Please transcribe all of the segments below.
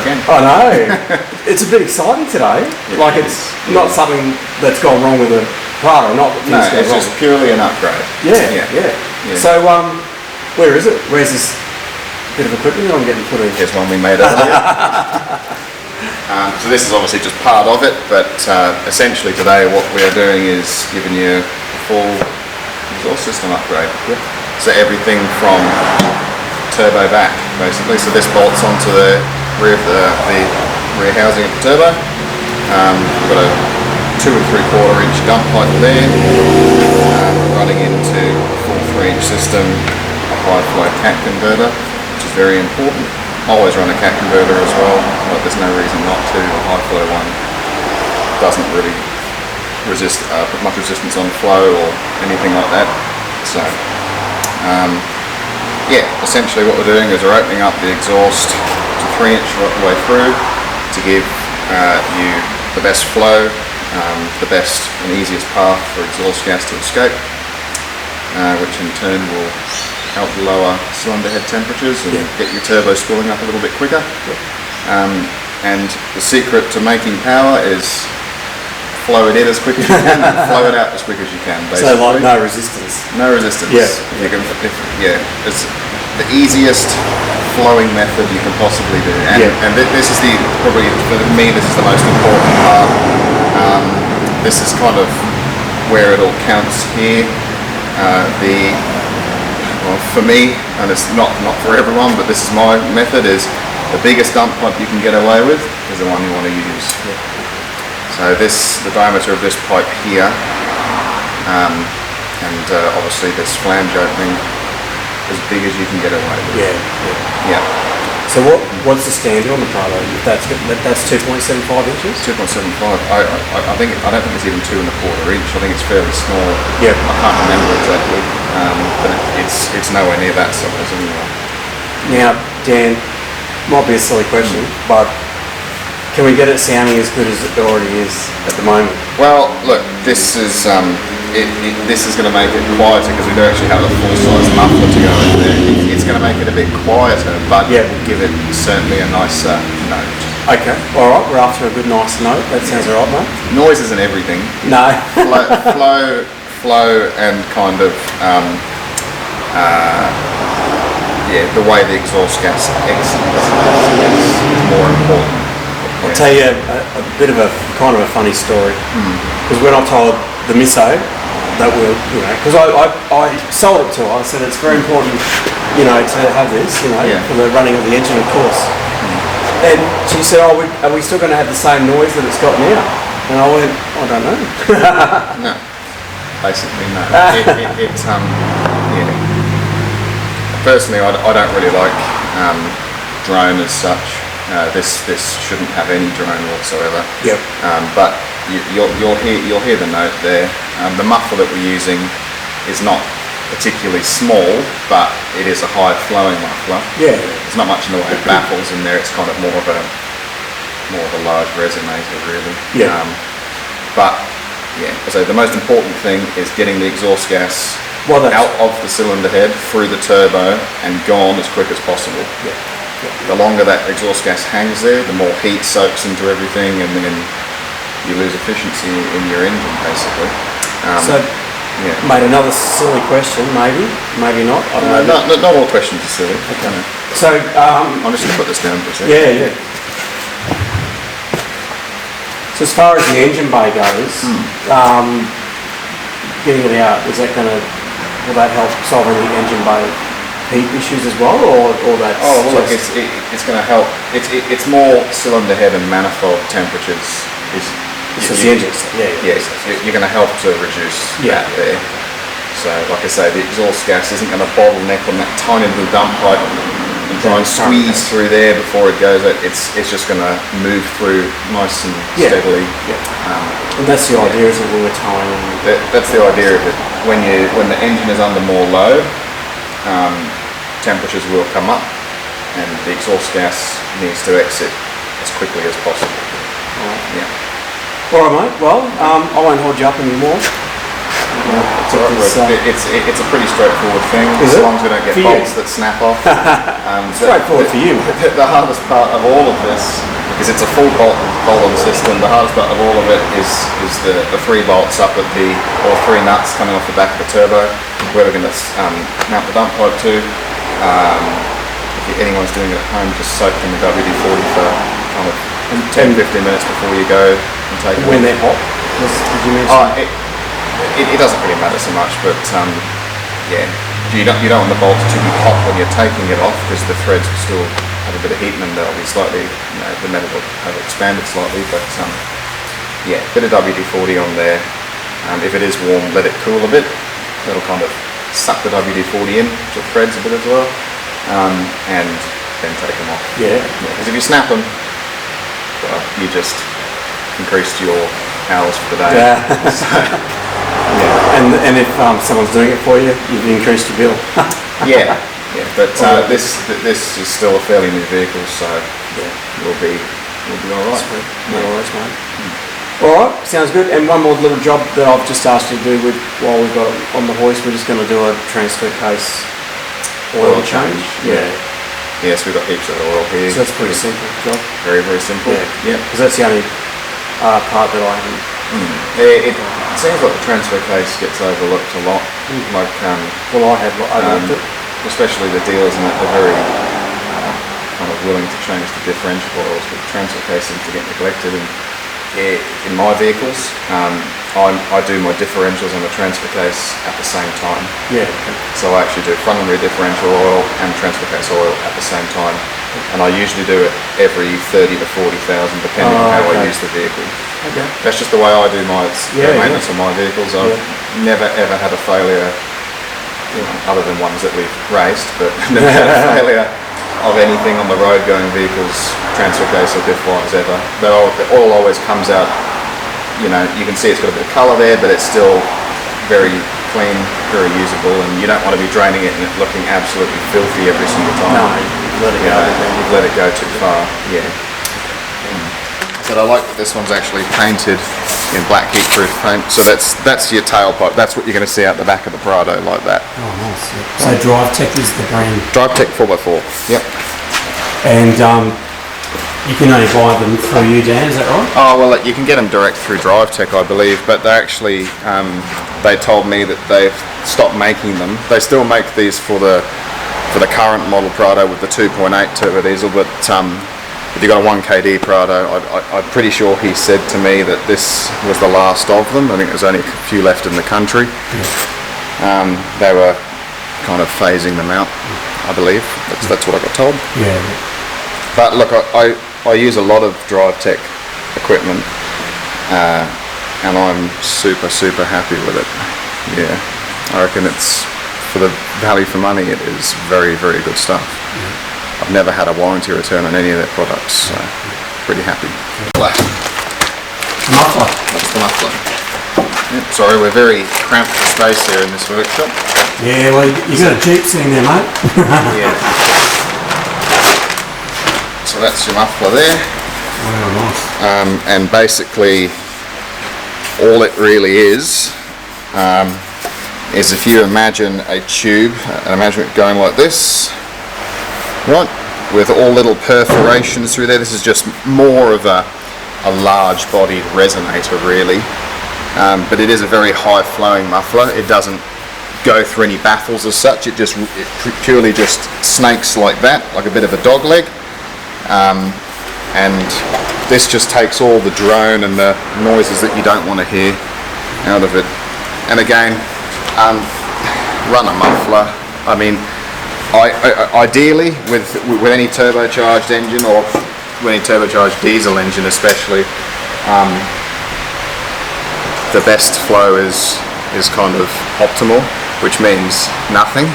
again. I know. It's a bit exciting today. It's not something that's gone wrong with the Prado, not that things go it's wrong. just purely an upgrade. Yeah. So, where is it? Where's this bit of equipment that I'm getting put in? Here's one we made earlier. So this is obviously just part of it, but essentially today what we are doing is giving you a full exhaust system upgrade. Yep. So everything from turbo back, basically. So this bolts onto the rear of the rear housing of the turbo. We've got a 2 3/4 inch dump pipe there, running into a full 3-inch system, a high flow cat converter, which is very important. Always run a cat converter as well, but there's no reason not to. A high flow one doesn't really resist put much resistance on flow or anything like that. So essentially what we're doing is we're opening up the exhaust to 3-inch right the way through to give you the best flow, the best and easiest path for exhaust gas to escape, which in turn will help lower cylinder head temperatures and get your turbo spooling up a little bit quicker. And the secret to making power is flow it in as quick as you can and flow it out as quick as you can, basically. So like no resistance. No resistance. Yeah. It's the easiest flowing method you can possibly do. And this is probably for me, this is the most important part. This is kind of where it all counts here. For me, and it's not for everyone, but this is my method, is the biggest dump pipe you can get away with is the one you want to use. So the diameter of this pipe here, and obviously this flange opening, as big as you can get away with. Yeah. So what's the standard on the Prado? That's 2.75 inches? 2.75. I don't think it's even 2 1/4 inch. I think it's fairly small. Yeah. I can't remember exactly, but it's nowhere near that size anyway. Now, Dan, might be a silly question, but can we get it sounding as good as it already is at the moment? Well, look, this is this is going to make it quieter because we do actually have a full-size muffler to go in there. It's going to make it a bit quieter, but it will give it certainly a nicer note. Okay, all right, we're after a good nice note. That sounds all right, mate. Noise isn't everything. No. flow and kind of the way the exhaust gas exits is more important. I'll tell you a bit of a kind of a funny story. Because when I told the misso that we're, because I sold it to her, I said it's very important, to have this, for the running of the engine, of course. And she said, are we still going to have the same noise that it's got now? And I went, I don't know. No, basically no. Personally, I don't really like drone as such. This shouldn't have any drone whatsoever. Yep. But you'll hear the note there. The muffler that we're using is not particularly small, but it is a high flowing muffler. Yeah. There's not much in the way of baffles in there. It's kind of more of a large resonator, really. Yeah. So the most important thing is getting the exhaust gas out of the cylinder head, through the turbo, and gone as quick as possible. Yeah. The longer that exhaust gas hangs there, the more heat soaks into everything, and then you lose efficiency in your engine, basically. Mate, another silly question, maybe not. I don't know. Not all questions are silly. Okay. So I'm just going to put this down for a second. Yeah. So as far as the engine bay goes, getting it out, will that help solve any engine bay heat issues as well, or that's? Oh, well, look, it's going to help. It's more cylinder head and manifold temperatures. So the engine. You're going to help to reduce that there. So, like I say, the exhaust gas isn't going to bottleneck on that tiny little dump pipe and try and squeeze through there before it goes. It's just going to move through nice and steadily. And that's the idea, isn't it? When we're towing. That's the idea of it. When the engine is under more load, temperatures will come up, and the exhaust gas needs to exit as quickly as possible. All right, mate. Well, I won't hold you up anymore. It's, all right, it's a pretty straightforward thing, Is as it? long as we don't get For bolts you? that snap off. Straightforward for you. The hardest part of all of this is it's a full bolt-on system. The hardest part of all of it is the 3 bolts up at or 3 nuts coming off the back of the turbo, where we're going to mount the dump pipe to. If anyone's doing it at home, just soak in the WD-40 for kind of 10-15 minutes before you go and take it. When they're hot, did you mention? It doesn't really matter so much, but yeah, you don't want the bolts to be hot when you're taking it off, because the threads will still have a bit of heat in them. They'll be slightly, the metal will have expanded slightly, but yeah, bit of WD-40 on there. If it is warm, let it cool a bit. That'll kind of suck the WD-40 in to the threads a bit as well, and then take them off. Yeah. Because if you snap them, well, you just increased your hours for the day. Yeah. So, And if someone's doing it for you, you've increased your bill. yeah, but this is still a fairly new vehicle, so Yeah. we'll be all right. Sweet. No worries, mate. All right, sounds good. And one more little job that I've just asked you to do while we've got it on the hoist. We're just going to do a transfer case oil change. Yeah. Yes, we've got heaps of oil here. So that's a pretty simple job. Very, very simple. Yeah. Because that's the only part that I haven't. It seems like the transfer case gets overlooked a lot. Like, Well, I have overlooked it. especially the dealers, and they're very kind of willing to change the differential oils, but the transfer case seems to get neglected. And in my vehicles, I do my differentials and the transfer case at the same time. Yeah. So I actually do front and rear differential oil and transfer case oil at the same time, and I usually do it every 30 to 40,000 depending on how I use the vehicle. Okay. That's just the way I do my maintenance on my vehicles. I've never ever had a failure, other than ones that we've raced, but never had a failure of anything on the road going vehicles, transfer case or diff wise ever. The oil always comes out, you can see it's got a bit of colour there, but it's still very clean, very usable, and you don't want to be draining it and it looking absolutely filthy every single time. No, let it go. You've let it go too far. Yeah. But I like that this one's actually painted in black heat-proof paint. So that's your tailpipe. That's what you're going to see out the back of the Prado, like that. Oh, nice. So Drive Tech is the brand. Drive Tech 4x4. Yep. And you can only buy them through you, Dan, is that right? Oh, well, you can get them direct through Drive Tech, I believe, but they actually, they told me that they've stopped making them. They still make these for the current model Prado with the 2.8 turbo diesel, but if you've got a 1KD Prado, I'm pretty sure he said to me that this was the last of them. I think there's only a few left in the country. Yeah. They were kind of phasing them out, I believe. That's what I got told. Yeah. But look, I use a lot of Drive Tech equipment, and I'm super, super happy with it. Yeah, I reckon it's, for the value for money, it is very, very good stuff. Yeah. I've never had a warranty return on any of their products, so pretty happy. Muffler. That's the muffler. Yep, sorry, we're very cramped for space here in this workshop. Yeah, well, you got a Jeep sitting there, mate. Yeah. So that's your muffler there. Wow, nice. And basically, all it really is if you imagine a tube, and imagine it going like this. Right, with all little perforations through there. This is just more of a large bodied resonator really, but it is a very high flowing muffler. It doesn't go through any baffles as such. It purely just snakes like that, like a bit of a dog leg, and this just takes all the drone and the noises that you don't want to hear out of it. And again, run a muffler. I mean, ideally, with any turbocharged engine, or with any turbocharged diesel engine especially, the best flow is kind of optimal, which means nothing.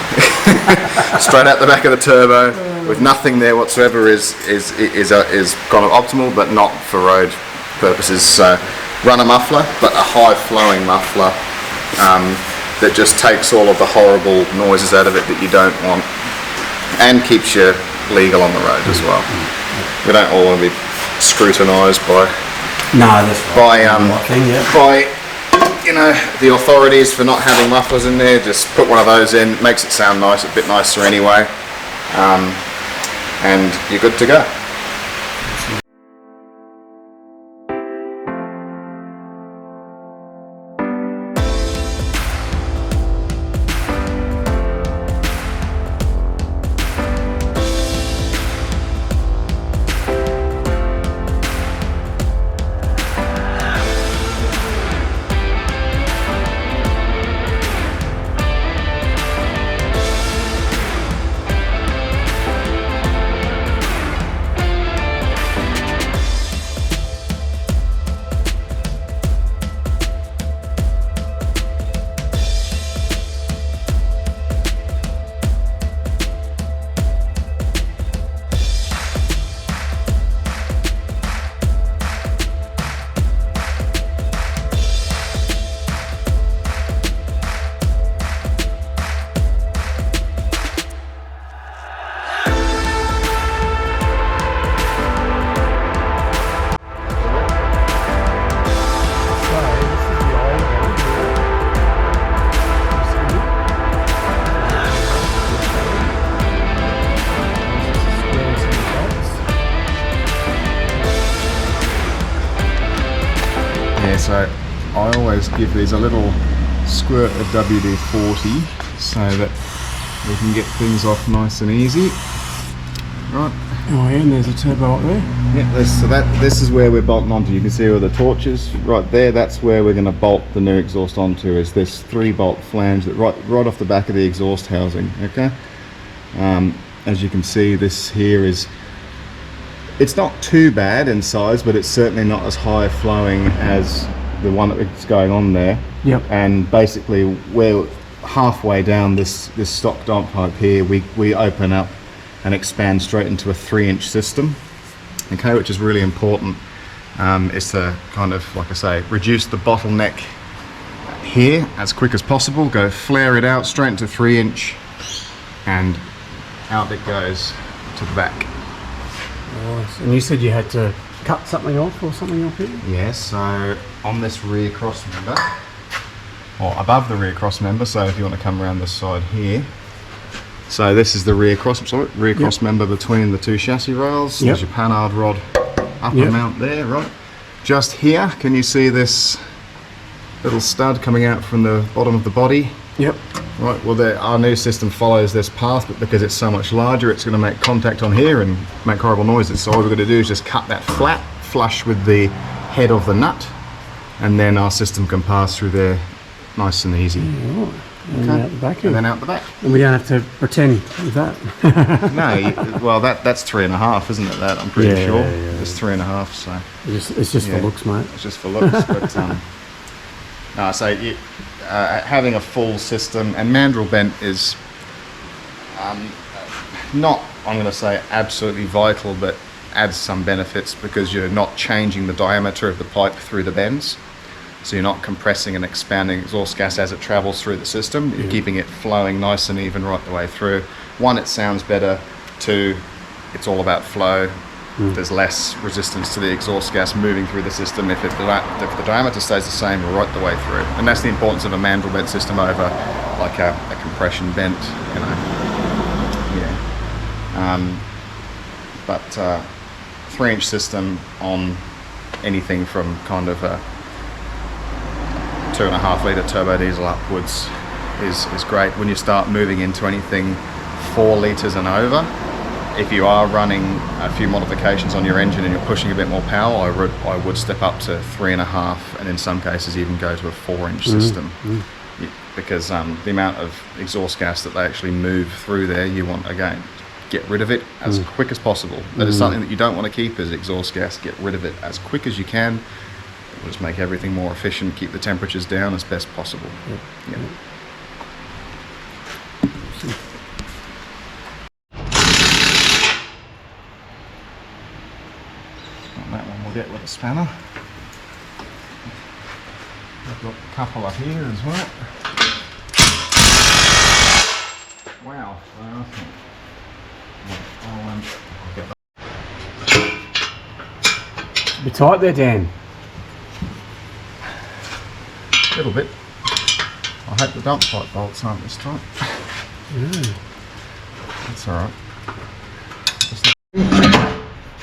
Straight out the back of the turbo with nothing there whatsoever is kind of optimal, but not for road purposes. So run a muffler, but a high flowing muffler that just takes all of the horrible noises out of it that you don't want, and keeps you legal on the road as well. We don't all want to be scrutinised by no, that's right. by you know, the authorities for not having mufflers in there, just put one of those in, makes it sound nice, a bit nicer anyway, and you're good to go. So I always give these a little squirt of WD-40 so that we can get things off nice and easy. Right. Oh yeah, and there's a turbo up there. Yeah, this is where we're bolting onto. You can see all the torches right there. That's where we're going to bolt the new exhaust onto. Is this 3-bolt flange that right off the back of the exhaust housing. Okay. As you can see, this here is. It's not too bad in size, but it's certainly not as high flowing as the one that's going on there. Yep. And basically, we're halfway down this stock dump pipe here. We open up and expand straight into a 3-inch system. Okay, which is really important. Is to kind of, like I say, reduce the bottleneck here as quick as possible. Go flare it out straight into 3-inch, and out it goes to the back. Nice. And you said you had to cut something off or something off here? Yes, so on this rear cross member, or above the rear cross member, so if you want to come around this side here, so this is the rear cross member between the two chassis rails. Yep. There's your panhard rod upper mount there, right? Just here, can you see this little stud coming out from the bottom of the body? Yep. Right, well our new system follows this path, but because it's so much larger, it's going to make contact on here and make horrible noises. So all we're going to do is just cut that flat, flush with the head of the nut, and then our system can pass through there nice and easy. Yeah, right. And out the back. And then out the back. And we don't have to pretend with that. No, well that's 3.5, isn't it? That I'm pretty sure. It's 3.5. So it's just for looks, mate. It's just for looks, but no. So having a full system, and mandrel bent is not, I'm going to say, absolutely vital, but adds some benefits because you're not changing the diameter of the pipe through the bends. So you're not compressing and expanding exhaust gas as it travels through the system. You're keeping it flowing nice and even right the way through. 1, it sounds better. 2, it's all about flow. There's less resistance to the exhaust gas moving through the system if the diameter stays the same right the way through. And that's the importance of a mandrel bent system over like a compression bent, you know. Yeah. But 3-inch system on anything from kind of a 2.5 litre turbo diesel upwards is great. When you start moving into anything 4 litres and over, if you are running a few modifications on your engine and you're pushing a bit more power, I would step up to 3.5, and in some cases even go to a 4-inch system. Because the amount of exhaust gas that they actually move through there, you want, again, get rid of it as quick as possible. That is something that you don't want to keep, is exhaust gas. Get rid of it as quick as you can. It will just make everything more efficient, keep the temperatures down as best possible. Yep. That one we'll get with a spanner. I've got a couple up here as well. Wow. I'll get that. Be tight there, Dan. A little bit. I hope the dump pipe bolts aren't this tight. That's alright.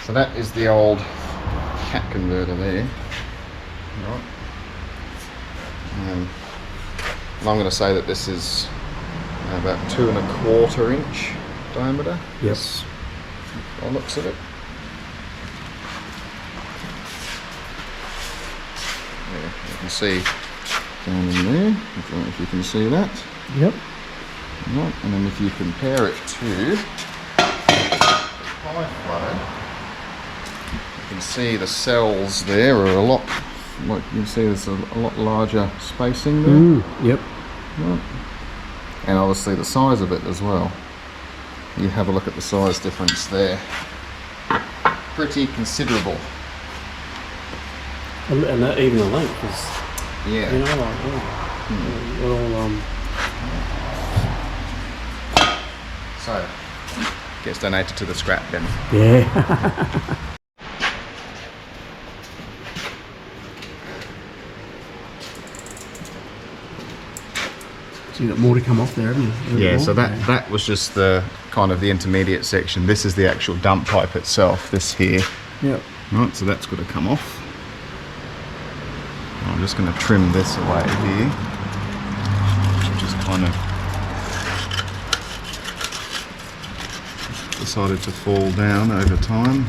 So that is the old cat converter there. Right. And I'm going to say that this is about 2 1/4 inch diameter. Yes. By the looks of it. Yeah, you can see down in there. I don't know if you can see that. Yep. Right, and then if you compare it to high flow, you can see the cells there are a lot, like you can see there's a lot larger spacing there. Yep. Right. And obviously the size of it as well. You have a look at the size difference there. Pretty considerable. And that, even the length is, Yeah. you know, like, little, So, gets donated to the scrap bin. yeah. So you've got more to come off there, haven't you? Yeah, so that was just the kind of the intermediate section. This is the actual dump pipe itself, this here. Yep. Right, so that's got to come off. I'm just going to trim this away here, which is kind of decided to fall down over time.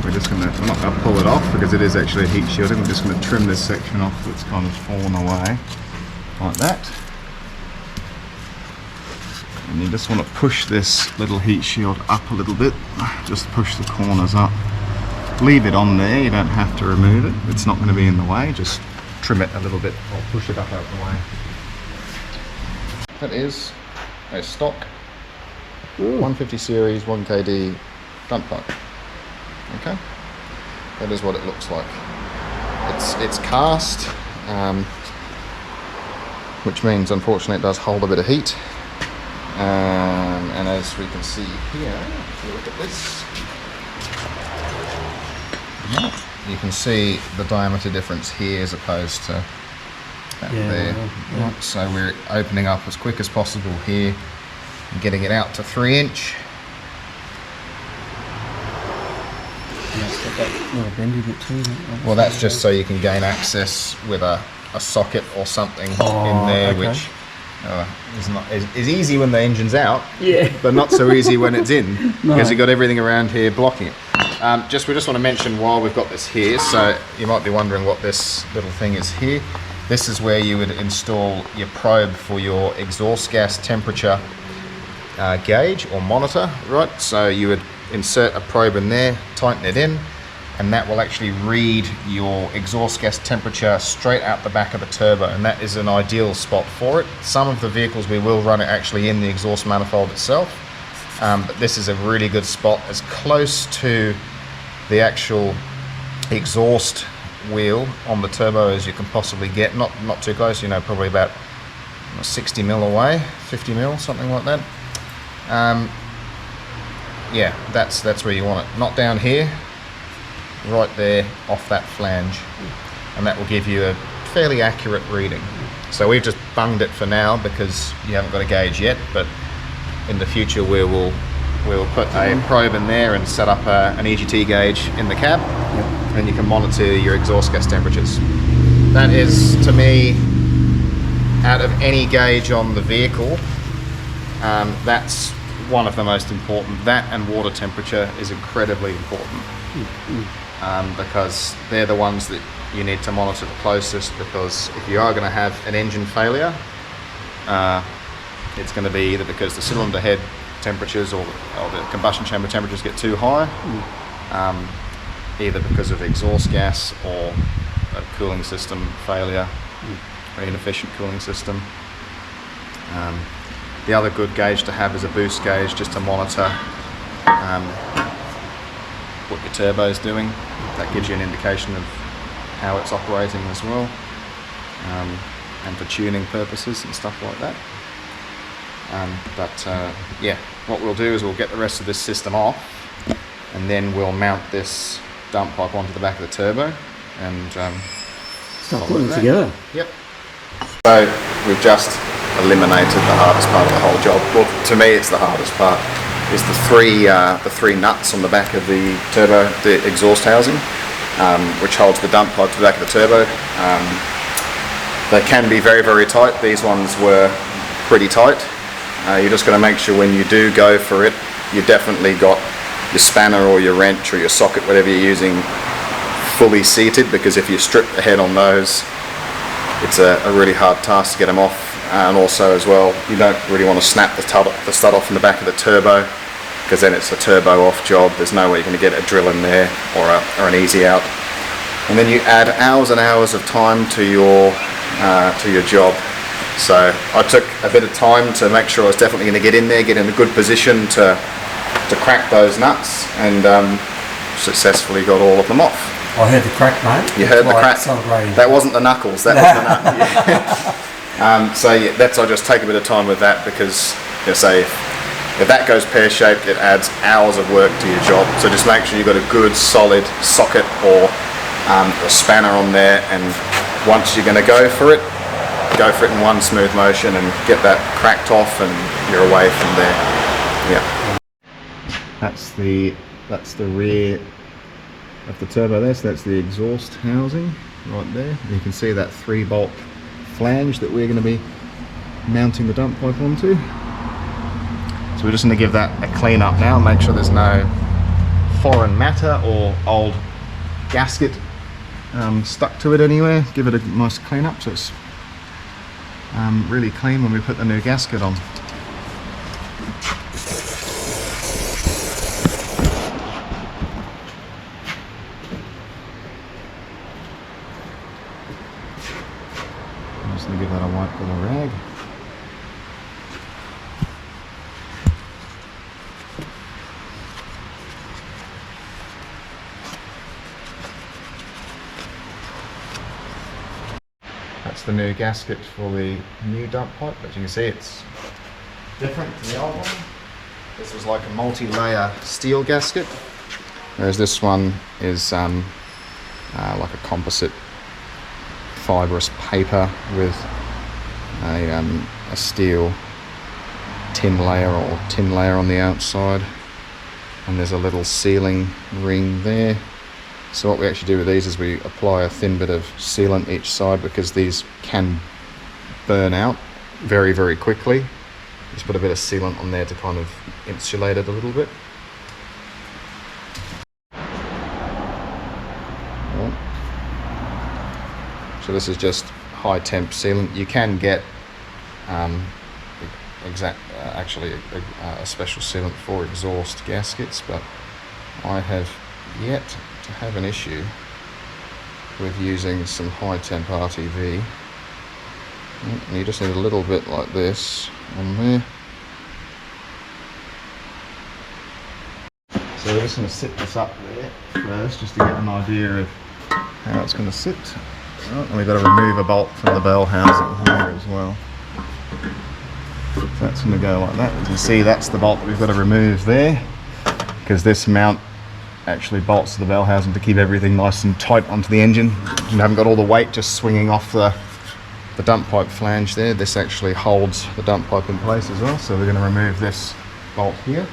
We're just going to, I'm not going to pull it off because it is actually heat shielding. We're just going to trim this section off that's kind of fallen away, like that. And you just want to push this little heat shield up a little bit, just push the corners up. Leave it on there, you don't have to remove it, it's not going to be in the way, just trim it a little bit or push it up out the way. That is a stock 150 series 1kd dump pipe. Okay, that is what it looks like. It's cast, which means unfortunately it does hold a bit of heat. And as we can see here, if you look at this, you can see the diameter difference here as opposed to that there. Yeah. Right, so we're opening up as quick as possible here and getting it out to 3 inch. And that's got that little bendy bit too. Well, that's just so you can gain access with a socket or something in there, okay. which is easy when the engine's out, Yeah. but not so easy when it's in, No. because you've got everything around here blocking it. We just want to mention while we've got this here, so you might be wondering what this little thing is here. This is where you would install your probe for your exhaust gas temperature gauge or monitor, right? So you would insert a probe in there, tighten it in, and that will actually read your exhaust gas temperature straight out the back of the turbo, and that is an ideal spot for it. Some of the vehicles we will run it actually in the exhaust manifold itself, but this is a really good spot, as close to the actual exhaust wheel on the turbo as you can possibly get. Not too close, you know, probably about 60 mil away, 50 mil, something like that. Yeah, that's where you want it. Not down here, right there off that flange, and that will give you a fairly accurate reading. So we've just bunged it for now because you haven't got a gauge yet, but in the future we'll put a probe in there and set up an EGT gauge in the cab, and you can monitor your exhaust gas temperatures. That is, to me, out of any gauge on the vehicle, that's one of the most important. That and water temperature is incredibly important, because they're the ones that you need to monitor the closest, because if you are going to have an engine failure, it's going to be either because the cylinder head temperatures or the combustion chamber temperatures get too high, either because of exhaust gas or a cooling system failure, or inefficient cooling system. The other good gauge to have is a boost gauge, just to monitor what your turbo is doing. That gives you an indication of how it's operating as well, and for tuning purposes and stuff like that. Yeah, what we'll do is we'll get the rest of this system off, and then we'll mount this dump pipe onto the back of the turbo and Start putting it together. Yep. So we've just eliminated the hardest part of the whole job. Well, to me, it's the hardest part. Is the three nuts on the back of the turbo, the exhaust housing, which holds the dump pipe to the back of the turbo. They can be very, very tight. These ones were pretty tight. You're just going to make sure when you do go for it, you definitely got your spanner or your wrench or your socket, whatever you're using, fully seated, because if you strip the head on those, it's a really hard task to get them off. And also as well, you don't really want to snap the stud off in the back of the turbo, because then it's a turbo off job. There's no way you're going to get a drill in there or an easy out. And then you add hours and hours of time to your job. So I took a bit of time to make sure I was definitely going to get in there, get in a good position to crack those nuts, and successfully got all of them off. I heard the crack, mate. You heard the crack? Celebrating. That wasn't the knuckles, that was the nut. Yeah. So yeah, I just take a bit of time with that, because say if that goes pear-shaped, it adds hours of work to your job. So just make sure you've got a good solid socket or a spanner on there, and once you're going to go for it in one smooth motion and get that cracked off, and you're away from there. Yeah. That's the rear of the turbo there, so that's the exhaust housing right there. And you can see that 3-bolt flange that we're going to be mounting the dump pipe onto. So we're just going to give that a clean up now, make sure there's no foreign matter or old gasket stuck to it anywhere. Give it a nice clean up so it's really clean when we put the new gasket on. I'm just going to give that a wipe with a rag. That's the new gasket for the new dump pipe, but you can see it's different to the old one. This was like a multi-layer steel gasket, whereas this one is like a composite fibrous paper with a steel tin layer on the outside, and there's a little sealing ring there. So what we actually do with these is we apply a thin bit of sealant each side, because these can burn out very, very quickly. Just put a bit of sealant on there to kind of insulate it a little bit. So this is just high temp sealant. You can get actually a special sealant for exhaust gaskets, but I have yet to have an issue with using some high temp RTV. And you just need a little bit like this on there. So we're just going to sit this up there first, just to get an idea of how it's going to sit. Right, and we've got to remove a bolt from the bell housing here as well. So that's going to go like that. You can see that's the bolt that we've got to remove there, because this mount actually bolts to the bell housing to keep everything nice and tight onto the engine. You haven't got all the weight just swinging off the dump pipe flange there. This actually holds the dump pipe in place as well. So we're going to remove this bolt here.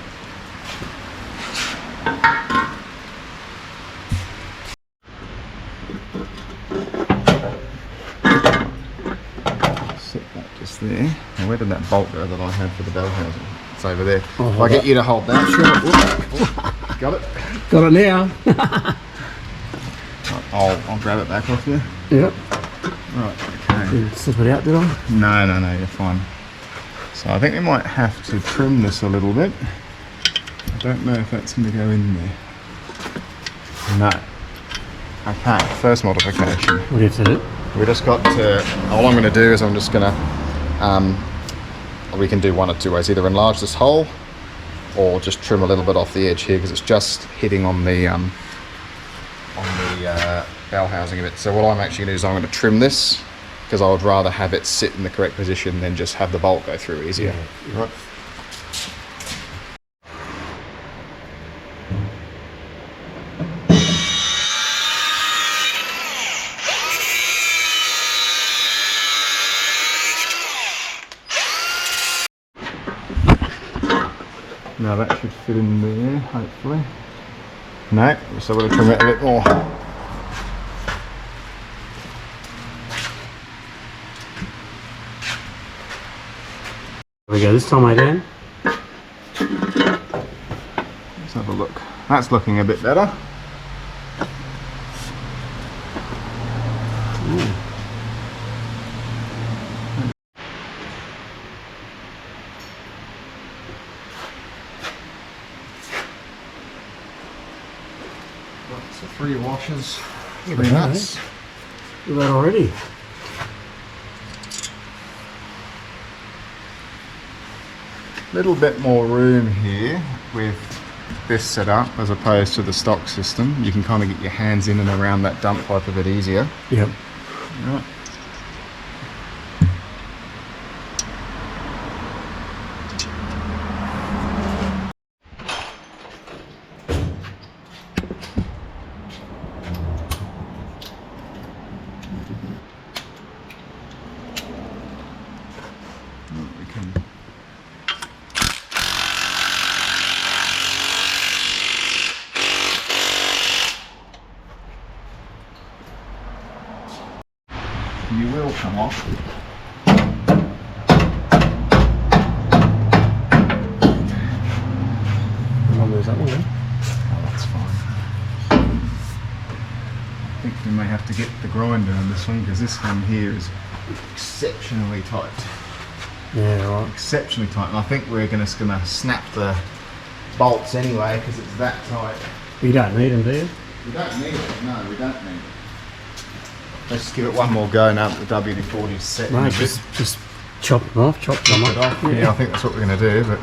Set that just there. Now where did that bolt go that I had for the bell housing? It's over there. Oh, if I get you to hold that. Sure. Got it? Got it now. I'll grab it back off you. Yep. Right, okay. Did slip it out, did I? No, you're fine. So I think we might have to trim this a little bit. I don't know if that's going to go in there. No. Okay, first modification. What do you have to do? We just got to, all I'm going to do is I'm just going to, we can do one of two ways. Either enlarge this hole, or just trim a little bit off the edge here, because it's just hitting on the bell housing a bit. So what I'm actually going to do is I'm going to trim this, because I would rather have it sit in the correct position than just have the bolt go through easier. Yeah. Right. Now that should fit in there, hopefully. No, so we'll trim it a bit more. There we go, this time, Dan. Let's have a look. That's looking a bit better. So 3 washers, 3 nuts. Look at that already. Little bit more room here with this setup as opposed to the stock system. You can kind of get your hands in and around that dump pipe a bit easier. Yep. Right. We can you will come off. I'll lose that one then. Oh, that's fine. I think we may have to get the grinder on this one because this one here is exceptionally tight. Yeah, right. Exceptionally tight, and I think we're just gonna snap the bolts anyway because it's that tight. You don't need them, do you? We don't need it. No, we don't need it. Let's give it one more go now that the WD-40 is set. No, just chop them off, chop them off. Yeah, I think that's what we're going to do, but...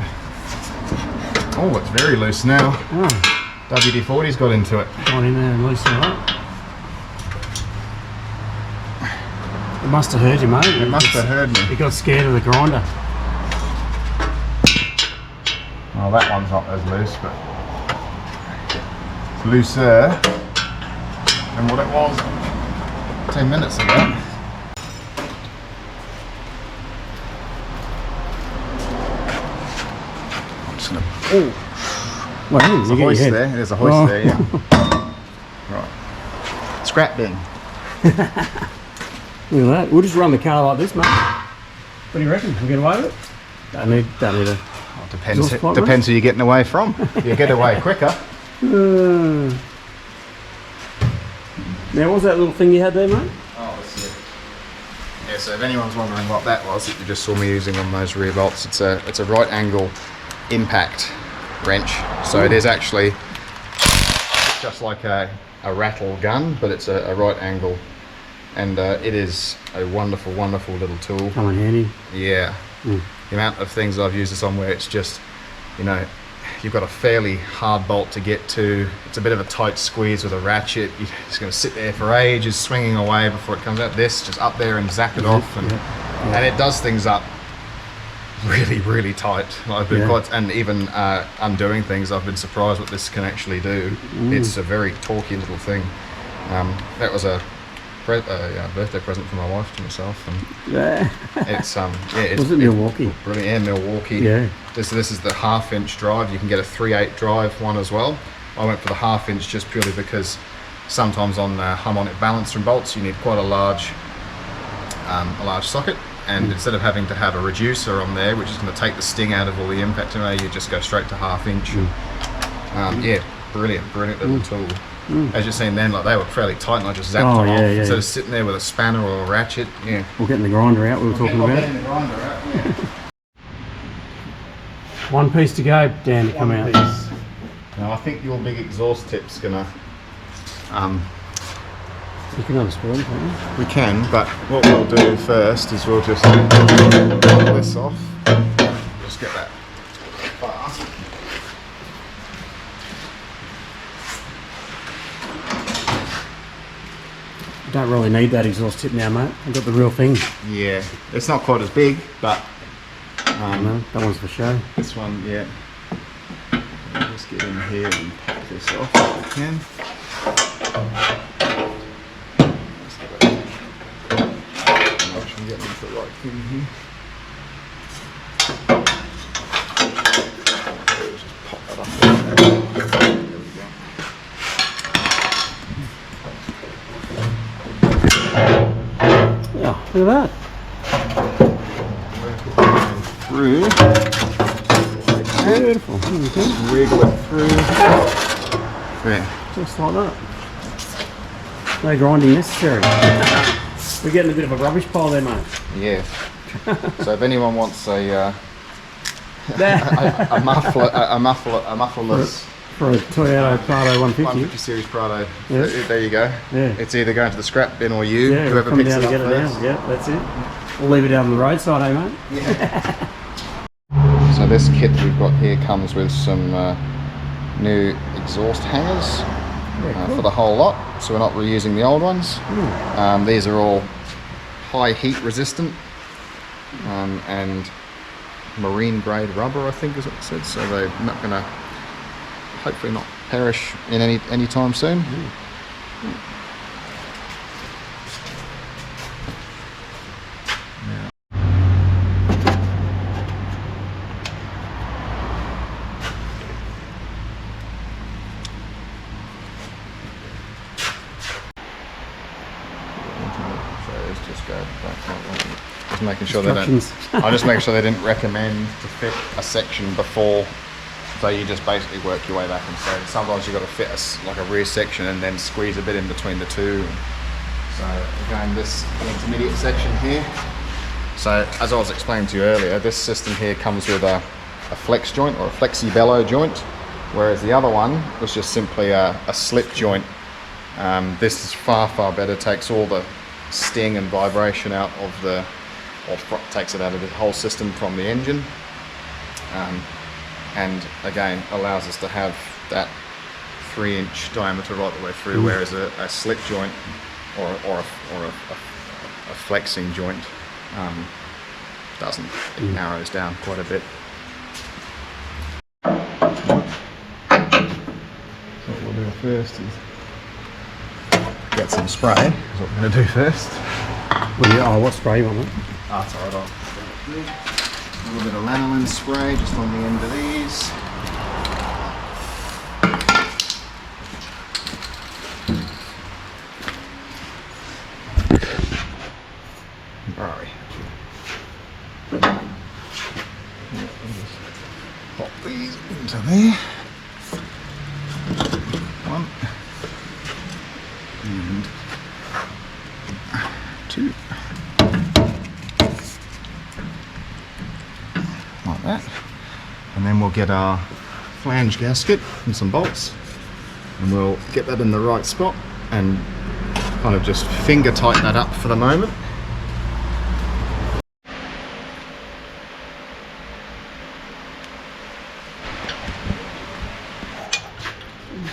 Oh, it's very loose now. Oh, WD-40's got into it. got in there and loosen it up. It must have heard you, mate. It must have heard me. You got scared of the grinder. Oh, that one's not as loose, but... It's looser than what it was 10 minutes ago. I'm just gonna... Oh! Well, There's a hoist there. There's a hoist there, yeah. Right. Scrap bin. Look at that. We'll just run the car like this, mate. What do you reckon? We'll get away with it? Don't need a... Oh, depends who you're getting away from. You get away quicker. Now, what was that little thing you had there, mate? Oh, that's it. Yeah, so if anyone's wondering what that was that you just saw me using on those rear bolts, it's a right angle impact wrench. So it is actually just like a rattle gun, but it's a right angle. And it is a wonderful, wonderful little tool. Come in handy. Yeah. The amount of things I've used this on where it's just, you know, you've got a fairly hard bolt to get to. It's a bit of a tight squeeze with a ratchet. You're just going to sit there for ages swinging away before it comes out. This, just up there and zap it off. And it does things up really, really tight. I've been and even undoing things, I've been surprised what this can actually do. It's a very torquey little thing. That was a birthday present for my wife to myself, and it's was it Milwaukee? Brilliant, yeah, Milwaukee. Yeah. This is the 1/2-inch drive. You can get a 3/8 drive one as well. I went for the 1/2-inch just purely because sometimes on harmonic balancer and bolts you need quite a large socket, and instead of having to have a reducer on there, which is going to take the sting out of all the impact, you just go straight to 1/2-inch. Yeah, brilliant little tool. As you've seen then, like they were fairly tight, and I just zapped them off instead of sitting there with a spanner or a ratchet. Yeah. We're getting the grinder out. We were talking about Getting the grinder out. Yeah. one piece to go, Dan, to come out. Now I think your big exhaust tip's gonna. You can unscrew them, can't you? We can, but what we'll do first is we'll just pull this off. Just get that fast. Don't really need that exhaust tip now, mate. I've got the real thing. Yeah, it's not quite as big, but No, that one's for show. this one, yeah. Just get in here and pop this off if we can. Make sure we get into the right thing here. Just Look at that. Through. Beautiful. Okay. Wiggle it through. Yeah. Just like that. No grinding necessary. We're getting a bit of a rubbish pile there, mate. Yeah. So if anyone wants a mufflerless For a Toyota Prado 150. 150 series Prado, Yeah. there you go. Yeah. It's either going to the scrap bin or you, Yeah, whoever come picks down it and up get it first. down. Yeah, that's it. We'll leave it out on the roadside, eh, mate? So this kit we've got here comes with some new exhaust hangers Cool. for the whole lot, so we're not reusing the old ones. These are all high heat resistant and marine grade rubber, I think is what it said, so they're not going to, hopefully not perish in any time soon. Just making sure they don't. I'm just making sure they didn't recommend to fit a section before, so you just basically work your way back and so sometimes you've got to fit like a rear section and then squeeze a bit in between the two. So again, this intermediate section here. So as I was explaining to you earlier, this system here comes with a flex joint or a flexi bellow joint, whereas the other one was just simply a slip joint. This is far better, takes all the sting and vibration out of the, or takes it out of the whole system from the engine, and again allows us to have that 3-inch diameter right the way through, whereas a slip joint or a flexing joint doesn't. It narrows down quite a bit. So what we'll do first is get some spray. That's what we're going to do first. What spray you want, mate? That's alright. A little bit of lanolin spray just on the end of these. Where are we? Pop these into there. One. And two. Like that. And then we'll get our flange gasket and some bolts, and we'll get that in the right spot and kind of just finger tighten that up for the moment.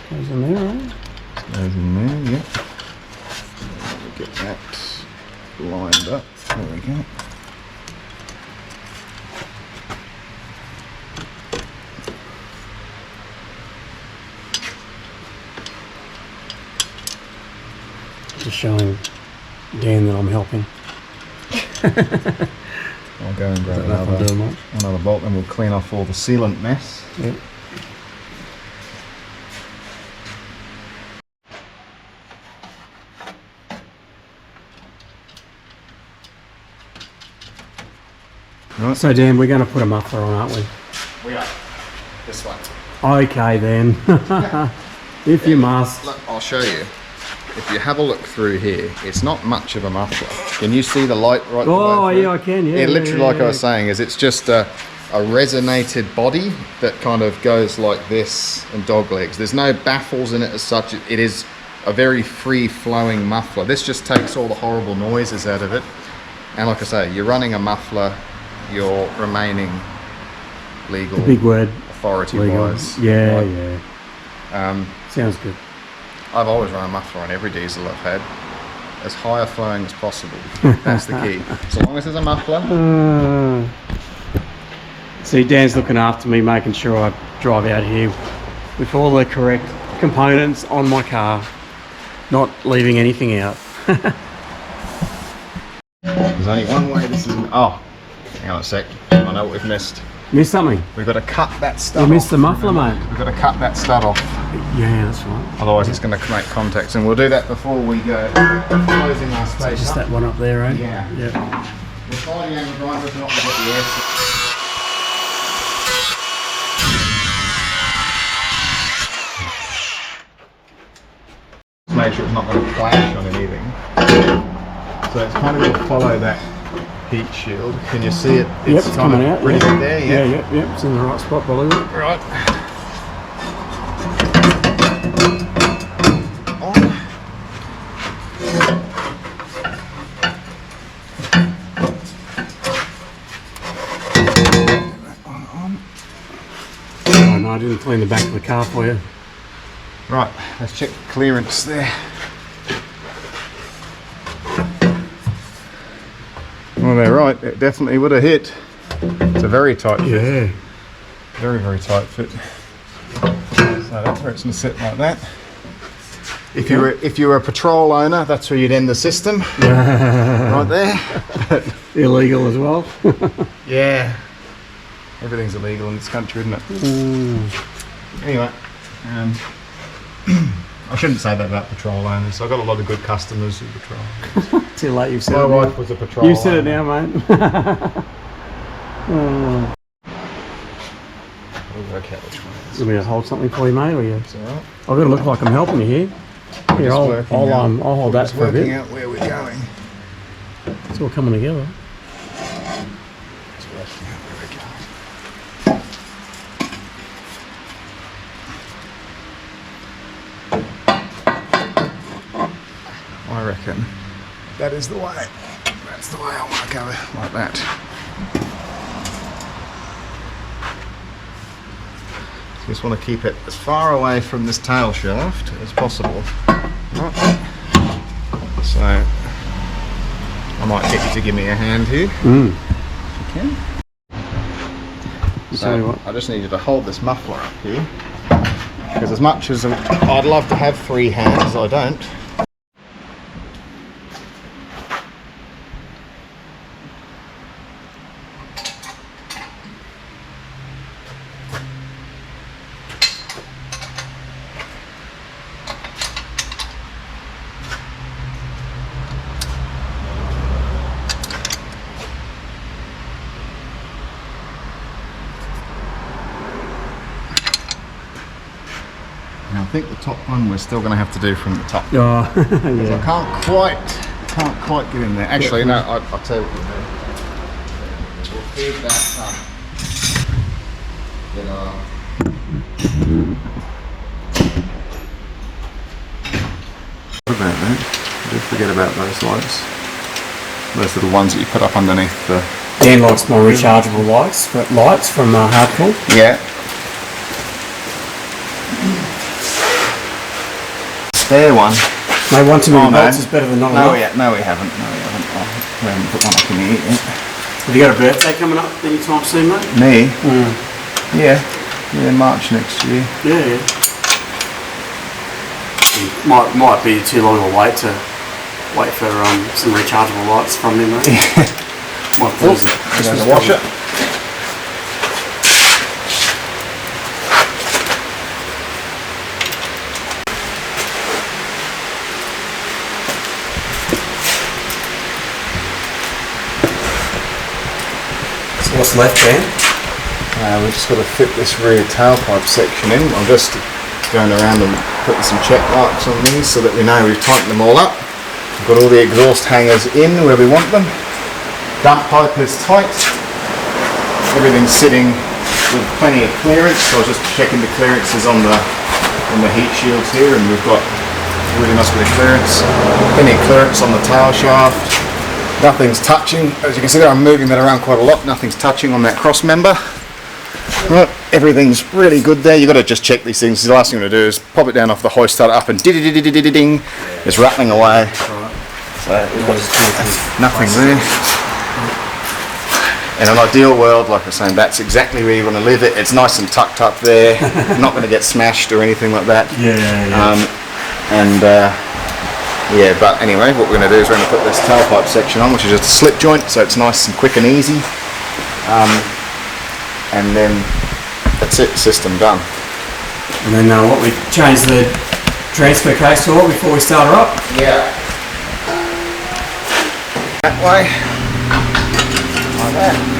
Goes in there, right? Goes in there, yep. We'll get that lined up. There we go. Just showing Dan that I'm helping. I'll go and grab another bolt, and we'll clean off all the sealant mess. Yep. Right. So Dan, we're going to put a muffler on, aren't we? We are. This one. Okay then. If you must. Look, I'll show you. If you have a look through here, it's not much of a muffler. Can you see the light right the Oh way through? yeah, I can. Yeah. Literally, like I was saying, is it's just a resonated body that kind of goes like this and dog legs. There's no baffles in it as such. It is a very free-flowing muffler. This just takes all the horrible noises out of it. And like I say, you're running a muffler, you're remaining legal. The big word. Authority-wise. Yeah, right? yeah. Sounds good. I've always run a muffler on every diesel I've had, as higher flowing as possible. That's the key. So long as there's a muffler. See, Dan's looking after me, making sure I drive out here with all the correct components on my car, not leaving anything out. There's only one way this is. Oh, hang on a sec. I know what we've missed. Missed something? We've got to cut that You stud missed off. the muffler, mate. We've got to cut that stud off. Yeah, that's right. Otherwise it's going to make contacts, and we'll do that before we go closing our space Just up. that one up there, eh? Yeah. Yeah. We're sliding down the driver to not forget the air. Make sure it's not going to clash on anything. So it's kind of going to follow that heat shield. Can you see it? It's coming out. Pretty Yeah. good there, yeah. Yeah. It's in the right spot, believe it. Right. Oh, no, I didn't clean the back of the car for you. Right, let's check the clearance there. Well, they're right, it definitely would have hit. It's a very tight fit. Yeah. Very, very tight fit. So that's where it's going to sit like that. If you were a patrol owner, that's where you'd end the system. Right there. Illegal as well. Yeah. Everything's illegal in this country, isn't it? Anyway, I shouldn't say that about patrol owners. I've got a lot of good customers who patrol. Too late, you've said My it. wife was a patrol You said it owner. now, mate. We'll work out which one it is. You want me to hold something for you, mate, or you? It's all right. I've got to look like I'm helping you here. Here, I'll hold that for a Working bit. out where we're going. It's all coming together. It's working out where we're going. I reckon that is the way. That's the way I want to go, like that. Just want to keep it as far away from this tail shaft as possible. Right. So I might get you to give me a hand here. If you can. Tell you So what. I just need you to hold this muffler up here, because as much as I'd love to have 3 hands, I don't. Now I think the top one we're still going to have to do from the top. Oh, I yeah. can't quite get in there. Actually, no, I'll tell you what we'll do. We'll feed that up. Then what about that? Don't forget about those lights. Those are the ones that you put up underneath the... Dan likes my rechargeable lights from Hardcore. Yeah. Spare one. Mate, 1 too many Oh, no. bolts is better than not No, enough. no, we haven't. No, we haven't. Oh, we haven't put one up in here yet. Have you got a birthday coming up anytime soon, mate? Me? Yeah. Yeah, March next year. Yeah. Might be too long a wait for some rechargeable lights from me, mate. Might lose it. There's a washer. So what's left, Dan? We've just got to fit this rear tailpipe section in. I'm just going around and putting some check marks on these so that we know we've tightened them all up. We've got all the exhaust hangers in where we want them. Dump pipe is tight. Everything's sitting with plenty of clearance. So I was just checking the clearances on the heat shields here, and we've got really nice bit of clearance. Plenty of clearance on the tail shaft. Nothing's touching. As you can see there, I'm moving that around quite a lot. Nothing's touching on that cross member. Right, everything's really good there. You've got to just check these things. The last thing I'm going to do is pop it down off the hoist, start it up, and ding, it's rattling away. So nothing there. In an ideal world, like I was saying, that's exactly where you want to live it. It's nice and tucked up there, not going to get smashed or anything like that. Yeah, but anyway, what we're going to do is we're going to put this tailpipe section on, which is just a slip joint, so it's nice and quick and easy. and then that's it, system done. And then what, we change the transfer case oil before we start her up? Yeah. That way. Like that.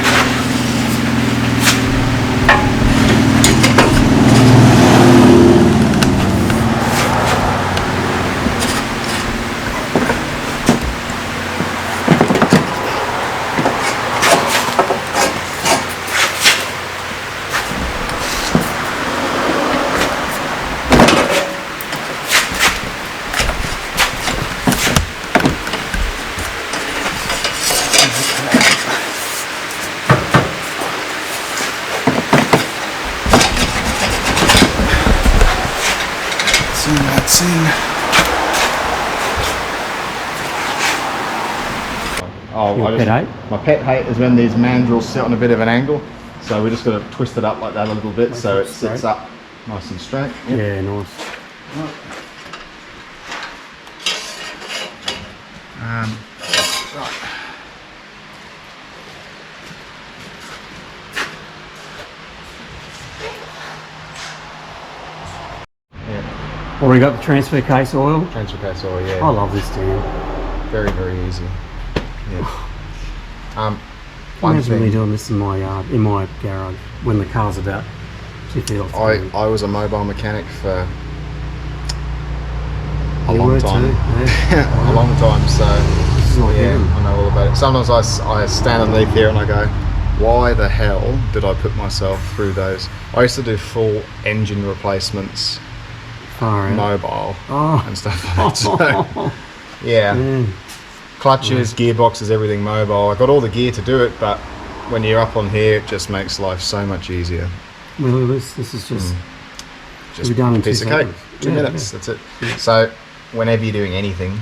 That's in. My pet hate is when these mandrels sit on a bit of an angle, so we're just going to twist it up like that a little bit so it sits up nice and straight. Yep. Yeah, nice. Right. Already got the transfer case oil. Transfer case oil, yeah. I love this damn. Very, very easy. Yeah. Imagine me doing this in my yard, in my garage, when the car's about 50 off. I was a mobile mechanic for a long time. Yeah. A long time, so yeah, I know all about it. Sometimes I stand underneath here and I go, why the hell did I put myself through those? I used to do full engine replacements, mobile and stuff like that. So, yeah. Clutches, gearboxes, everything mobile. I got all the gear to do it, but when you're up on here, it just makes life so much easier. Well, look at this is just Just done in a piece 2 of cake. seconds. 2 minutes, that's it. So whenever you're doing anything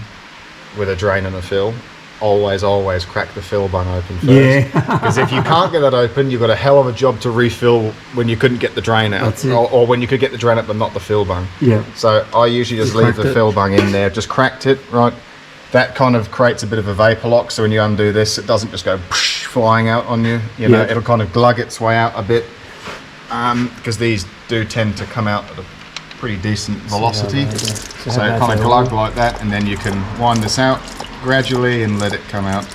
with a drain and a fill, always crack the fill bung open first. Yeah. Because if you can't get that open, you've got a hell of a job to refill when you couldn't get the drain out. That's it. Or when you could get the drain out but not the fill bung. Yeah. So I usually just leave the fill bung in there, just cracked it, right? That kind of creates a bit of a vapor lock, so when you undo this, it doesn't just go flying out on you. You know, it'll kind of glug its way out a bit, because these do tend to come out at a pretty decent velocity. So it kind of glug like that, and then you can wind this out gradually and let it come out.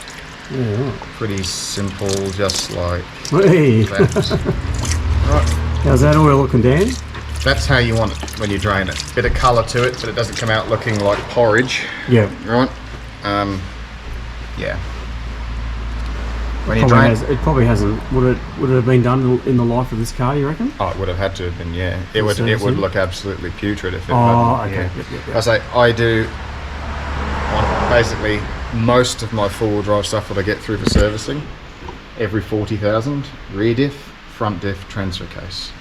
Yeah. Pretty simple, just like Hey. that. Right. How's that oil looking, Dan? That's how you want it when you drain it. Bit of colour to it, but it doesn't come out looking like porridge. Yeah. Right? Yeah. When you Probably drain it probably hasn't. Would it have been done in the life of this car, you reckon? Oh, it would have had to have been, yeah. It would look absolutely putrid if it okay. yeah. Yep. I say I do basically most of my four-wheel drive stuff that I get through for servicing every 40,000, rear diff, front diff, transfer case.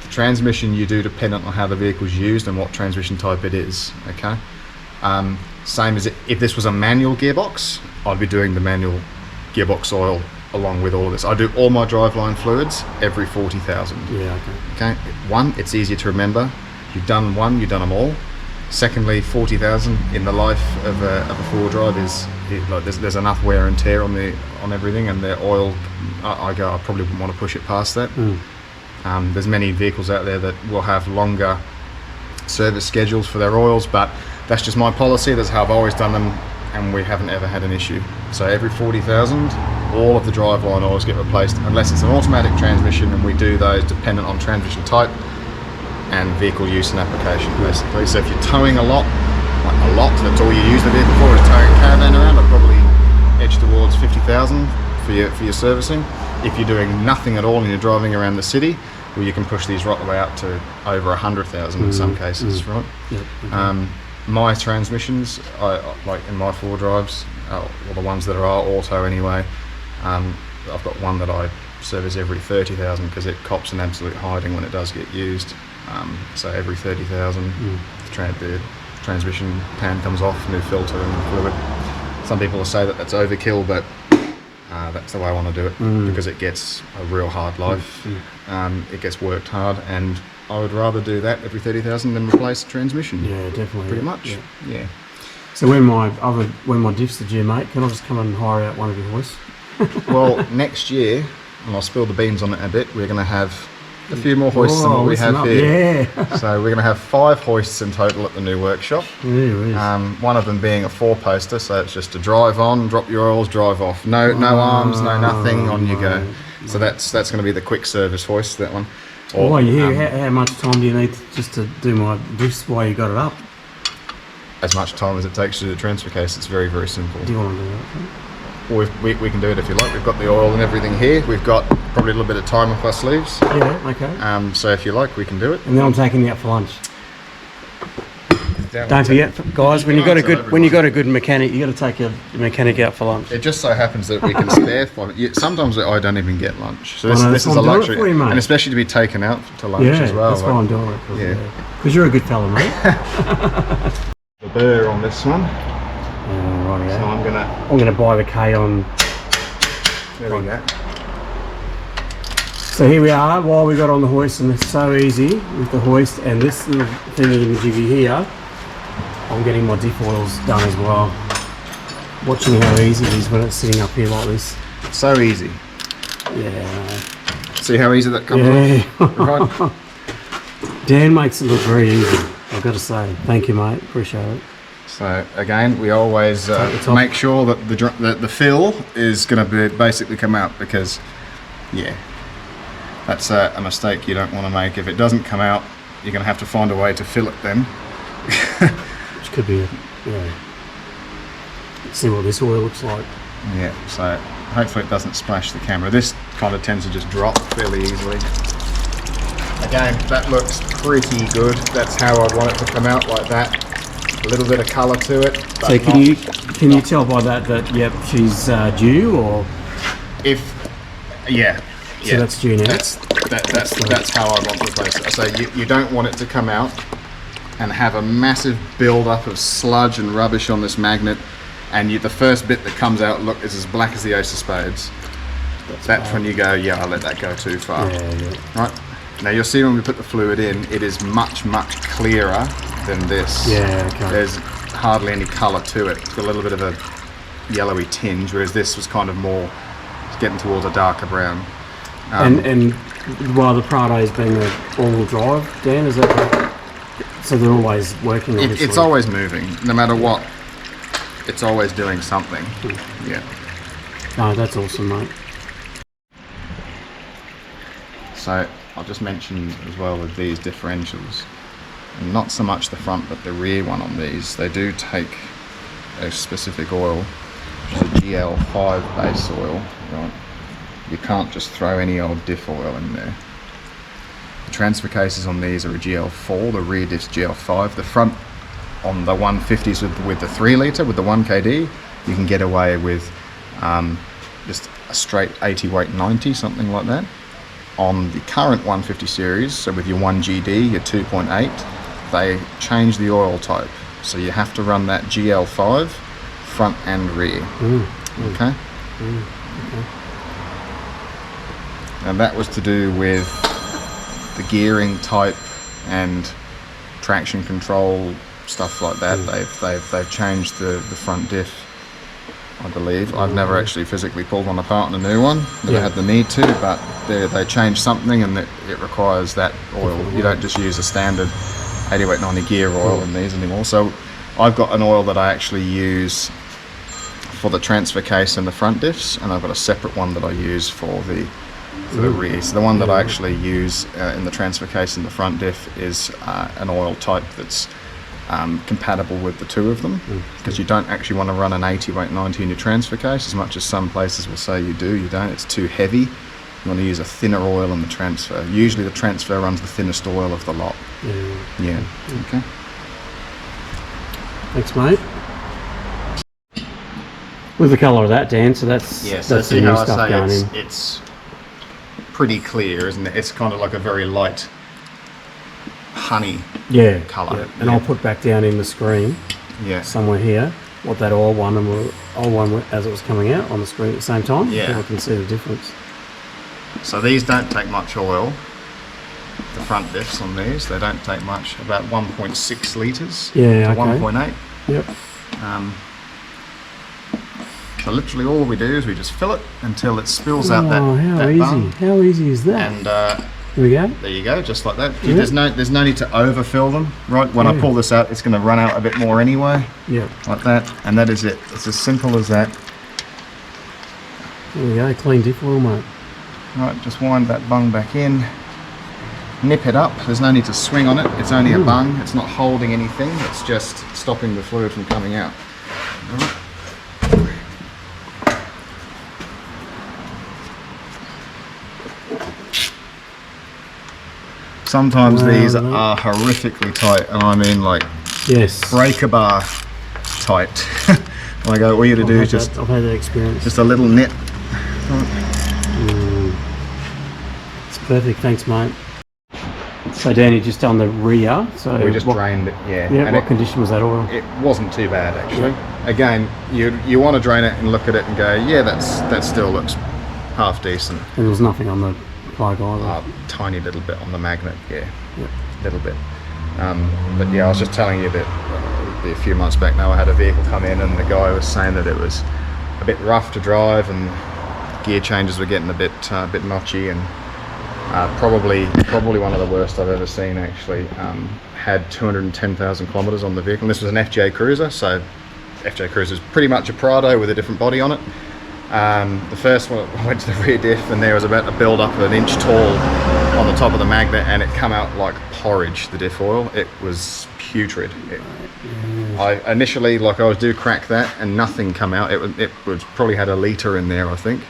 The transmission you do dependent on how the vehicle's used and what transmission type it is, okay? Same as if this was a manual gearbox, I'd be doing the manual gearbox oil along with all of this. I do all my driveline fluids every 40,000. Yeah, okay. One, it's easier to remember. You've done one, you've done them all. Secondly, 40,000 in the life of a four-wheel drive is like there's enough wear and tear on everything, and the oil. I probably wouldn't want to push it past that. There's many vehicles out there that will have longer service schedules for their oils, but that's just my policy. That's how I've always done them, and we haven't ever had an issue. So every 40,000, all of the driveline oils get replaced, unless it's an automatic transmission, and we do those dependent on transmission type and vehicle use and application, basically. So if you're towing a lot, that's all you use the vehicle for, is towing a caravan around, I'd probably edge towards 50,000 for your servicing. If you're doing nothing at all and you're driving around the city, well, you can push these right the way out to over 100,000 in some cases, right? Yep. My transmissions, like in my four drives, or the ones that are auto anyway, I've got one that I service every 30,000 because it cops an absolute hiding when it does get used. So every 30,000, the transmission pan comes off, new filter and fluid. Some people will say that that's overkill, but that's the way I want to do it because it gets a real hard life. It gets worked hard, and I would rather do that every 30,000 than replace the transmission. Yeah, definitely. Pretty much. Yeah. So when my diffs are due, mate, can I just come and hire out one of your hoists? Well, next year and I'll spill the beans on it in a bit, we're going to have a few more hoists than what we listen have up, here. Yeah. So we're going to have 5 hoists in total at the new workshop. One of them being a 4-poster, so it's just to drive on, drop your oils, drive off. No arms, no nothing, on you go. So that's going to be the quick service hoist, that one. Or, While you're here, how much time do you need just to do my this while you got it up? as much time as it takes to do the transfer case. It's very, very simple. Do you want to do that? Or we can do it if you like. We've got the oil and everything here. We've got probably a little bit of time up our sleeves. Yeah, okay. So if you like, we can do it. And then I'm taking you out for lunch. Don't forget, guys, when you got a good mechanic, you got to take your mechanic out for lunch. It just so happens that we can spare 5. Sometimes I don't even get lunch, so this is a I'm doing it luxury, for you, mate. and especially to be taken out to lunch Yeah, as well. that's why I'm doing it. Yeah. Because you're a good fella, mate. The burr on this one. Right, So yeah. I'm gonna buy the K on. There we go. So here we are. While we got on the hoist, and it's so easy with the hoist and this little thingy jiggy here. I'm getting my diff oils done as well. Watching how easy it is when it's sitting up here like this. So easy. Yeah. See how easy that comes off? Right. Dan makes it look very easy, I've got to say. Thank you, mate. Appreciate it. So again, we always make sure that the fill is going to basically come out, because, yeah, that's a mistake you don't want to make. If it doesn't come out, you're going to have to find a way to fill it then. Which could be, see what this oil looks like. Yeah, so hopefully it doesn't splash the camera. This kind of tends to just drop fairly easily. Again, that looks pretty good. That's how I'd want it to come out, like that. A little bit of colour to it. But so can you tell by that yep, she's due, or yeah. So that's due now. That's how I want to replace it. So you don't want it to come out and have a massive build-up of sludge and rubbish on this magnet, and the first bit that comes out is as black as the ace of spades. That's when you go, yeah, I'll let that go too far. Yeah. Right. Now you'll see when we put the fluid in, it is much, much clearer than this. Yeah, okay. There's hardly any colour to it. It's got a little bit of a yellowy tinge, whereas this was kind of more getting towards a darker brown. And while the Prado has been the all-wheel drive, Dan, is that right? So they're always working, obviously. It's always moving, no matter what. It's always doing something. Yeah. No, that's awesome, mate. So I'll just mention as well with these differentials, and not so much the front but the rear one on these, they do take a specific oil, which is a GL5 base oil, right? You can't just throw any old diff oil in there. The transfer cases on these are a GL4, the rear diff's GL5. The front on the 150s with the 3 litre, with the 1KD, you can get away with just a straight 80 weight 90, something like that. On the current 150 series, so with your 1GD, your 2.8, they change the oil type. So you have to run that GL5 front and rear. Okay? Okay. And that was to do with the gearing type and traction control, stuff like that. They've changed the front diff, I believe. I've never actually physically pulled one apart in a new one. Never had the need to, but they changed something, and it requires that oil. You don't just use a standard 80 weight 90 gear oil in these anymore. So I've got an oil that I actually use for the transfer case and the front diffs, and I've got a separate one that I use for the rear. So the one that I actually use in the transfer case and the front diff is an oil type that's compatible with the two of them, because you don't actually want to run an 80 weight 90 in your transfer case, as much as some places will say you do. You don't. It's too heavy. You want to use a thinner oil in the transfer. Usually the transfer runs the thinnest oil of the lot. Yeah. Okay. Thanks, mate. With the colour of that, Dan, so that's the new stuff going in. It's pretty clear, isn't it? It's kind of like a very light honey colour. Yeah. And I'll put back down in the screen somewhere here what that oil one as it was coming out on the screen at the same time. Yeah. I can see the difference. So these don't take much oil. The front diffs on these, they don't take much, about 1.6 litres to 1.8. Yep. So literally all we do is we just fill it until it spills out Oh, how that easy! bung. How easy is that? And Here we go. there you go, just like that. Yeah. There's no need to overfill them, right? When I pull this out, it's going to run out a bit more anyway, Yeah. like that. And that is it. It's as simple as that. There we go. Clean diff oil, mate. Right, just wind that bung back in. Nip it up. There's no need to swing on it. It's only a bung. It's not holding anything. It's just stopping the fluid from coming out. Right. Sometimes these are horrifically tight, and I mean like breaker bar tight. Like all you have to do is just I've had that experience. just a little nip. It's perfect. Thanks, mate. So Danny, just on the rear. So We just drained it, yeah. Yeah. And What condition was that oil? it wasn't too bad actually. Again, you want to drain it and look at it and go, yeah, that still looks half decent. And there was nothing on the plug either. A tiny little bit on the magnet, yeah, little bit. But yeah, I was just telling you that a few months back now I had a vehicle come in and the guy was saying that it was a bit rough to drive and gear changes were getting a bit notchy, and probably one of the worst I've ever seen actually. Had 210,000 kilometers on the vehicle, and this was an FJ Cruiser, so FJ Cruiser is pretty much a Prado with a different body on it. The first one went to the rear diff and there was about a build up an inch tall on the top of the magnet, and it come out like porridge, the diff oil. It was putrid. I initially, like I was do crack that and nothing come out. It was probably had a litre in there, I think.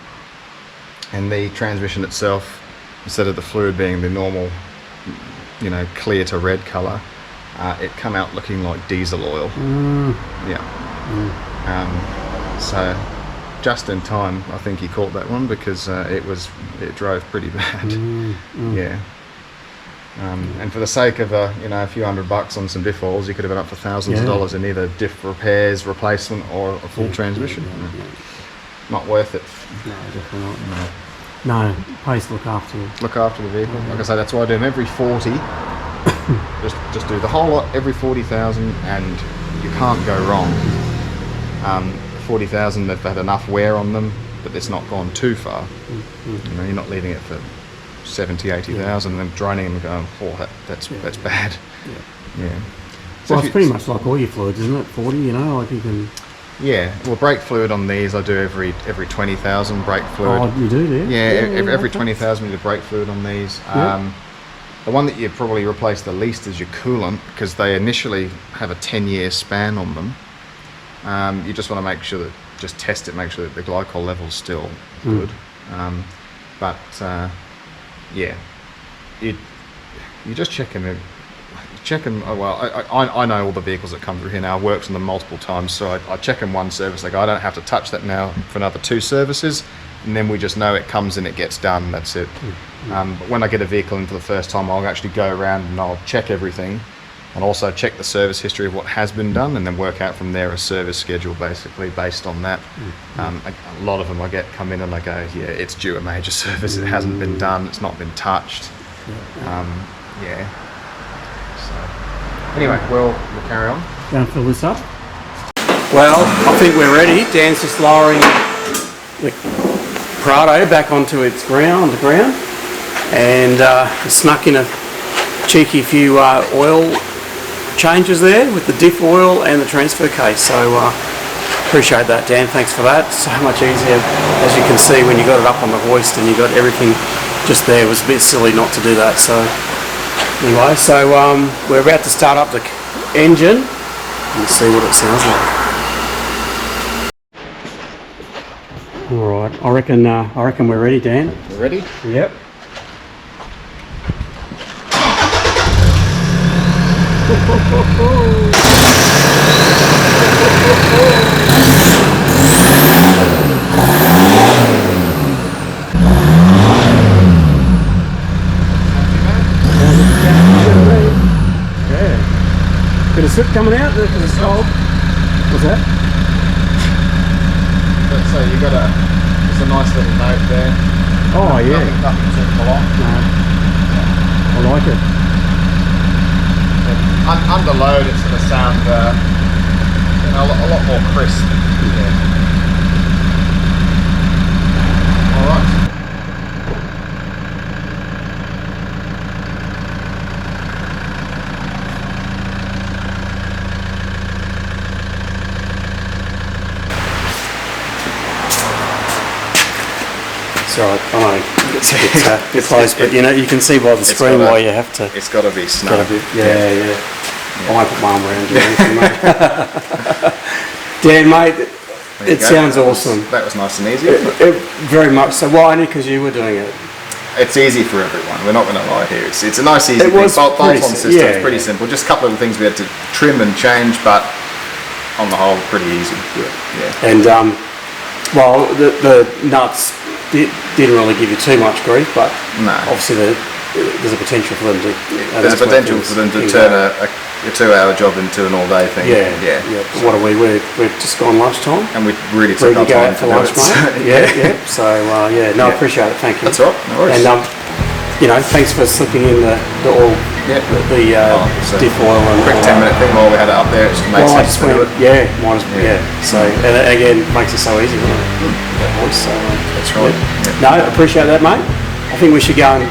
And the transmission itself, instead of the fluid being the normal, you know, clear to red colour, it come out looking like diesel oil. So just in time, I think he caught that one, because it drove pretty bad. Yeah. And for the sake of a few $100 on some diff oils, you could have been up for thousands of dollars in either diff repairs, replacement, or a full transmission. Not worth it. No, definitely not. No, pays to look after it. Look after the vehicle. Like I say, that's why I do them every 40. just do the whole lot every 40,000, and you can't go wrong. 40,000, they've had enough wear on them, but it's not gone too far. You know, you're not leaving it for 70, 80,000 and then draining them and going, oh, that's bad. Yeah. So Well, it's pretty much like all your fluids, isn't it? 40, you know, like you can. Yeah. Well, brake fluid on these I do every 20,000 brake fluid. Oh, you do, do you? Yeah, every 20,000 we do brake fluid on these. The one that you probably replace the least is your coolant, because they initially have a 10-year span on them. You just want to make sure that, just test it, make sure that the glycol level's still good. Yeah, you just checking. Well, I know all the vehicles that come through here now. I've worked on them multiple times, so I check them one service. Like I don't have to touch that now for another 2 services, and then we just know it comes in, it gets done. That's it. But when I get a vehicle in for the first time, I'll actually go around and I'll check everything, and also check the service history of what has been done, and then work out from there a service schedule basically based on that. A lot of them I get come in and I go, yeah, it's due a major service, it hasn't been done, it's not been touched. Yeah. So anyway, we'll carry on. Going to fill this up. Well, I think we're ready. Dan's just lowering the Prado back onto its ground, and snuck in a cheeky few oil changes there with the diff oil and the transfer case. So appreciate that, Dan. Thanks for that. So much easier, as you can see, when you got it up on the hoist and you got everything just there. It was a bit silly not to do that. So anyway, so we're about to start up the engine and see what it sounds like. All right, I reckon we're ready, Dan. You ready? Yep. Bit of soot coming out because it's cold. What's that? So you got just a nice little note there. Oh yeah. Nothing to pull off. No. I like it. Under load, it's going to sound a lot more crisp. Yeah. It's all right. I know it's a bit close, but you know you can see by the screen why you have to. It's got to be snug. Yeah. I won't put my arm around you or anything, mate. Dan, mate, it sounds awesome. That was nice and easy. Very much so. Well, only because you were doing it. It's easy for everyone. We're not going to lie here. It's a nice, easy thing. Bolt-on system. Yeah, it's pretty simple. Just a couple of things we had to trim and change, but on the whole, pretty easy. Yeah. And well, the nuts didn't really give you too much grief, but No. obviously there's a potential for them to. There's a potential for them to turn a 2-hour job into an all-day thing. Yeah. What are we? We've just gone lunchtime. And we really took Ready to our go time out for to lunch, do it. mate. Yeah. So I appreciate it. Thank you. That's all right. No worries. And thanks for slipping in the oil, So diff oil and quick 10-minute thing while we had it up there. It just makes sense to do it. So and again, makes it so easy, doesn't it? That voice. So That's right. no, I appreciate that, mate. I think we should go and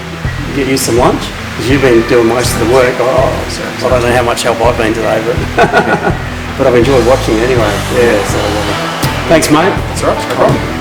get you some lunch because you've been doing most of the work. I don't know how much help I've been today, but but I've enjoyed watching it anyway. Yeah. So thanks, mate. That's all right. No problem.